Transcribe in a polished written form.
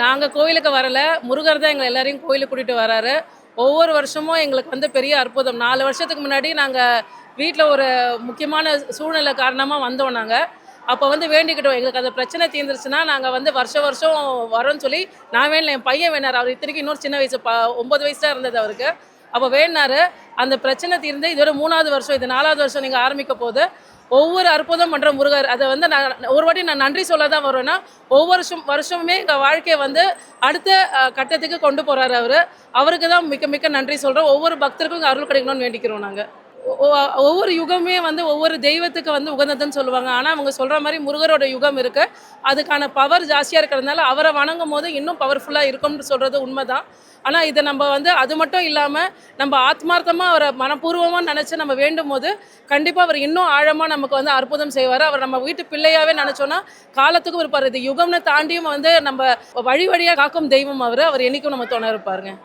நாங்கள் கோயிலுக்கு வரல, முருகர் தான் எங்களை எல்லாரையும் கோயிலுக்கு கூட்டிகிட்டு வராரு. ஒவ்வொரு வருஷமும் எங்களுக்கு வந்து பெரிய அற்புதம். 4 வருஷத்துக்கு முன்னாடி நாங்கள் வீட்டில் ஒரு முக்கியமான சூழ்நிலை காரணமாக வந்தோம் நாங்கள். அப்போ வந்து வேண்டிக்கிட்டோம், எங்களுக்கு அந்த பிரச்சனை தீர்ந்துருச்சுன்னா நாங்கள் வந்து வருஷம் வருஷம் வரோன்னு சொல்லி. நான் வேணல, என் பையன் வேணார். அவர் இத்தனைக்கும் இன்னொரு சின்ன வயசு 9 வயசு தான் இருந்தது அவருக்கு. அப்போ வேணாரு, அந்த பிரச்சனை தீர்ந்து இதோட 3வது வருஷம், இது 4வது வருஷம் நீங்கள் ஆரம்பிக்க போது. ஒவ்வொரு அற்புதம் பண்ணுற முருகர். அதை வந்து நான் ஒரு வாட்டி நான் நன்றி சொல்ல தான் வருவேன்னா, ஒவ்வொரு வருஷமுமே எங்கள் வாழ்க்கையை வந்து அடுத்த கட்டத்துக்கு கொண்டு போகிறாரு அவர். அவருக்கு தான் மிக்க மிக்க நன்றி சொல்கிறோம். ஒவ்வொரு பக்தருக்கும் இங்கே அருள் கிடைக்கணும்னு வேண்டிக்கிறோம் நாங்கள். ஒவ்வொரு யுகமே வந்து ஒவ்வொரு தெய்வத்துக்கு வந்து உகந்ததுன்னு சொல்லுவாங்க. ஆனால் அவங்க சொல்கிற மாதிரி முருகரோட யுகம் இருக்குது. அதுக்கான பவர் ஜாஸ்தியாக இருக்கிறதுனால அவரை வணங்கும் போது இன்னும் பவர்ஃபுல்லாக இருக்கும்னு சொல்கிறது உண்மைதான். ஆனால் இதை நம்ம வந்து அது மட்டும் இல்லாமல் நம்ம ஆத்மார்த்தமாக அவரை மனப்பூர்வமாக நினச்சி நம்ம வேண்டும் போது கண்டிப்பாக அவர் இன்னும் ஆழமாக நமக்கு வந்து அற்புதம் செய்வார். அவர் நம்ம வீட்டு பிள்ளையாகவே நினச்சோன்னா காலத்துக்கும் இருப்பார். இது யுகம்னு தாண்டியும் வந்து நம்ம வழி வழியாக காக்கும் தெய்வம் அவர். அவர் என்றைக்கும் நம்ம துணை இருப்பாருங்க.